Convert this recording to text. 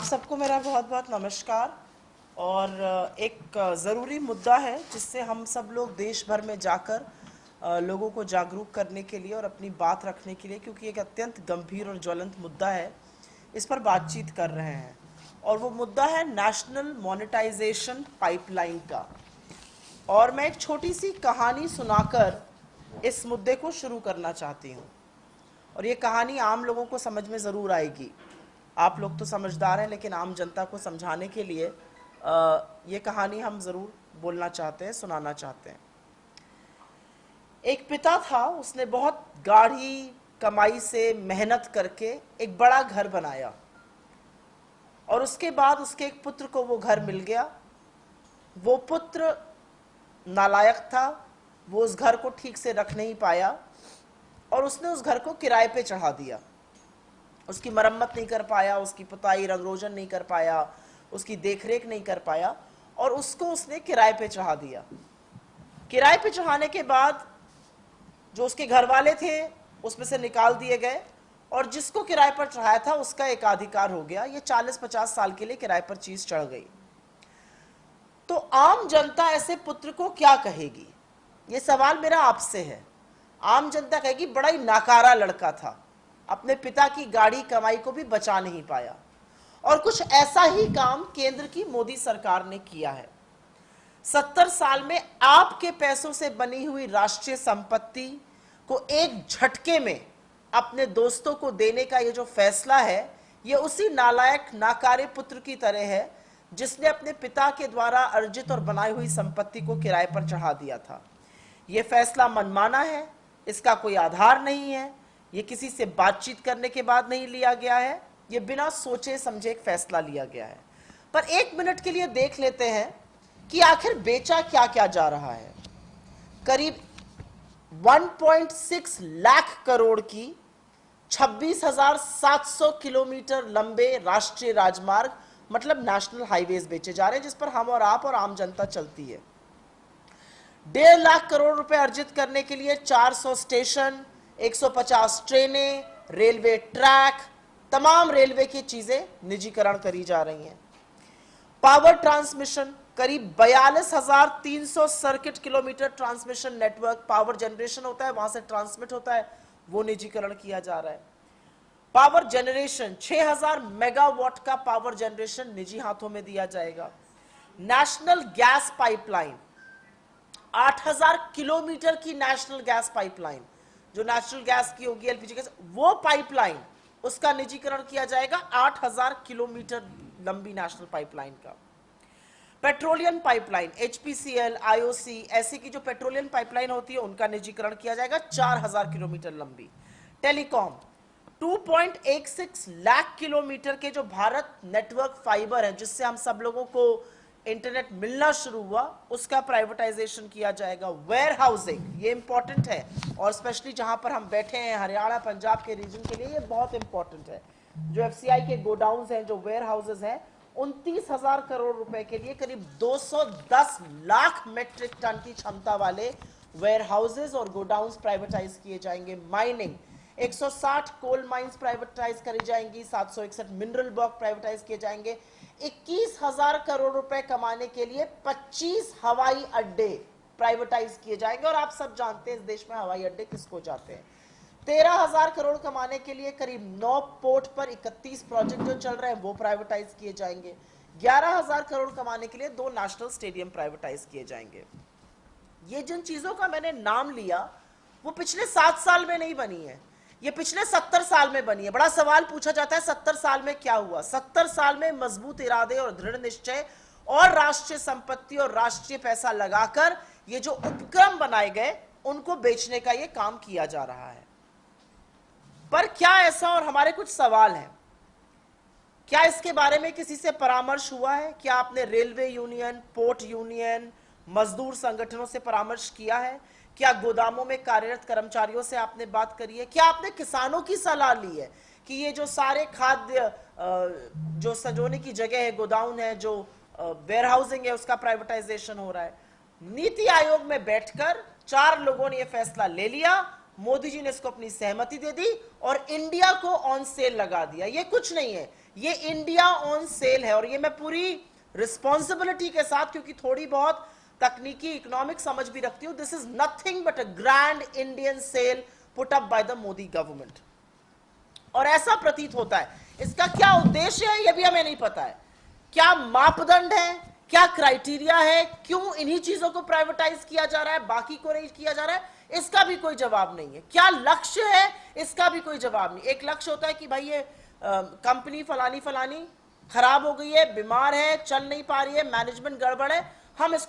आप सबको मेरा बहुत बहुत नमस्कार। और एक ज़रूरी मुद्दा है जिससे हम सब लोग देश भर में जाकर लोगों को जागरूक करने के लिए और अपनी बात रखने के लिए, क्योंकि एक अत्यंत गंभीर और ज्वलंत मुद्दा है, इस पर बातचीत कर रहे हैं। और वो मुद्दा है नेशनल मोनेटाइजेशन पाइपलाइन का। और मैं एक छोटी सी कहानी सुनाकर इस मुद्दे को शुरू करना चाहती हूँ। और ये कहानी आम लोगों को समझ में ज़रूर आएगी। आप लोग तो समझदार हैं, लेकिन आम जनता को समझाने के लिए ये कहानी हम ज़रूर बोलना चाहते हैं, सुनाना चाहते हैं। एक पिता था, उसने बहुत गाढ़ी कमाई से मेहनत करके एक बड़ा घर बनाया और उसके बाद उसके एक पुत्र को वो घर मिल गया। वो पुत्र नालायक था, वो उस घर को ठीक से रख नहीं पाया और उसने उस घर को किराए पे चढ़ा दिया। उसकी मरम्मत नहीं कर पाया, उसकी पुताई रंगरोजन नहीं कर पाया, उसकी देखरेख नहीं कर पाया और उसको उसने किराए पे चढ़ा दिया। किराए पे चढ़ाने के बाद जो उसके घर वाले थे उसमें से निकाल दिए गए और जिसको किराए पर चढ़ाया था उसका एकाधिकार हो गया। ये 40-50 साल के लिए किराए पर चीज चढ़ गई। तो आम जनता ऐसे पुत्र को क्या कहेगी? ये सवाल मेरा आपसे है। आम जनता कहेगी बड़ा ही नाकारा लड़का था, अपने पिता की गाढ़ी कमाई को भी बचा नहीं पाया। और कुछ ऐसा ही काम केंद्र की मोदी सरकार ने किया है। 70 साल में आपके पैसों से बनी हुई राष्ट्रीय संपत्ति को एक झटके में अपने दोस्तों को देने का ये जो फैसला है, ये उसी नालायक नाकारे पुत्र की तरह है जिसने अपने पिता के द्वारा अर्जित और बनाई हुई संपत्ति को किराए पर चढ़ा दिया था। यह फैसला मनमाना है, इसका कोई आधार नहीं है, ये किसी से बातचीत करने के बाद नहीं लिया गया है, ये बिना सोचे समझे एक फैसला लिया गया है। पर एक मिनट के लिए देख लेते हैं कि आखिर बेचा क्या क्या जा रहा है। करीब 1.6 लाख करोड़ की 26,700 किलोमीटर लंबे राष्ट्रीय राजमार्ग, मतलब नेशनल हाईवेज बेचे जा रहे हैं, जिस पर हम और आप और आम जनता चलती है। 1.5 लाख करोड़ रुपए अर्जित करने के लिए 400 स्टेशन, 150 ट्रेनें, रेलवे ट्रैक, तमाम रेलवे की चीजें निजीकरण करी जा रही हैं। पावर ट्रांसमिशन, करीब 42,300 circuit kilometre transmission network, power generation होता है, वहां से ट्रांसमिट होता है, वो निजीकरण किया जा रहा है। पावर जनरेशन, 6,000 मेगावाट का पावर जनरेशन निजी हाथों में दिया जाएगा। नेशनल गैस पाइपलाइन, 8,000 किलोमीटर की नेशनल गैस पाइपलाइन, जो नेचुरल गैस की होगी, एलपीजी गैस, वो पाइपलाइन, उसका निजीकरण किया जाएगा। 8,000 किलोमीटर लंबी नेशनल पाइपलाइन का। पेट्रोलियम पाइपलाइन, एचपीसीएल, आईओसी, ऐसी की जो पेट्रोलियम पाइपलाइन होती है उनका निजीकरण किया जाएगा, 4,000 किलोमीटर लंबी। टेलीकॉम, 2.16 लाख किलोमीटर के जो भारत नेटवर्क फाइबर है, जिससे हम सब लोगों को इंटरनेट मिलना शुरू हुआ, उसका प्राइवेटाइजेशन किया जाएगा। वेयर हाउसिंग, ये इंपॉर्टेंट है और स्पेशली जहां पर हम बैठे हैं हरियाणा पंजाब के रीजन के लिए ये बहुत इंपॉर्टेंट है। जो एफसीआई के गोडाउन्स हैं, जो वेयर हाउसेज हैं, 29,000 करोड़ रुपए के लिए करीब 210 लाख मेट्रिक टन की क्षमता वाले वेयर हाउसेज और गोडाउन्स प्राइवेटाइज किए जाएंगे। माइनिंग, 160 कोल माइंस प्राइवेटाइज करी जाएंगी, 761 मिनरल ब्लॉक प्राइवेटाइज किए जाएंगे। 21,000 करोड़ रुपए कमाने के लिए 25 हवाई अड्डे प्राइवेटाइज किए जाएंगे। और आप सब जानते हैं इस देश में हवाई अड्डे किसको जाते हैं। 13,000 करोड़ कमाने के लिए करीब 9 पोर्ट पर 31 प्रोजेक्ट जो चल रहे हैं वो प्राइवेटाइज किए जाएंगे। 11,000 करोड़ कमाने के लिए 2 नेशनल स्टेडियम प्राइवेटाइज किए जाएंगे। ये जिन चीजों का मैंने नाम लिया वो पिछले 7 साल में नहीं बनी है, ये पिछले 70 साल में बनी है। बड़ा सवाल पूछा जाता है 70 साल में क्या हुआ? 70 साल में मजबूत इरादे और दृढ़ निश्चय और राष्ट्रीय संपत्ति और राष्ट्रीय पैसा लगाकर ये जो उपक्रम बनाए गए उनको बेचने का ये काम किया जा रहा है। पर क्या ऐसा, और हमारे कुछ सवाल हैं, क्या इसके बारे में किसी से परामर्श हुआ है? क्या आपने रेलवे यूनियन, पोर्ट यूनियन, मजदूर संगठनों से परामर्श किया है? क्या गोदामों में कार्यरत कर्मचारियों से आपने बात करी है? क्या आपने किसानों की सलाह ली है कि ये जो सारे खाद्य जो सजोने की जगह है, गोदाउन है, जो वेयर हाउसिंग है, उसका प्राइवेटाइजेशन हो रहा है? नीति आयोग में बैठकर 4 लोगों ने यह फैसला ले लिया, मोदी जी ने इसको अपनी सहमति दे दी और इंडिया को ऑन सेल लगा दिया। ये कुछ नहीं है, ये इंडिया ऑन सेल है। और ये मैं पूरी रिस्पॉन्सिबिलिटी के साथ, क्योंकि थोड़ी बहुत तकनीकी इकोनॉमिक समझ भी रखती हूं, this is nothing but a grand Indian sale put up by the Modi government. और ऐसा प्रतीत होता है, इसका क्या उद्देश्य है यह भी हमें नहीं पता है, क्या मापदंड है, क्या क्राइटेरिया है, क्यों इन्हीं चीजों को प्राइवेटाइज किया जा रहा है, बाकी को नहीं किया जा रहा है, इसका भी कोई जवाब नहीं है। क्या लक्ष्य है, इसका भी कोई जवाब नहीं। एक लक्ष्य होता है कि भाई ये कंपनी फलानी फलानी खराब हो गई है, बीमार है, चल नहीं पा रही है, मैनेजमेंट गड़बड़ है, हम इसको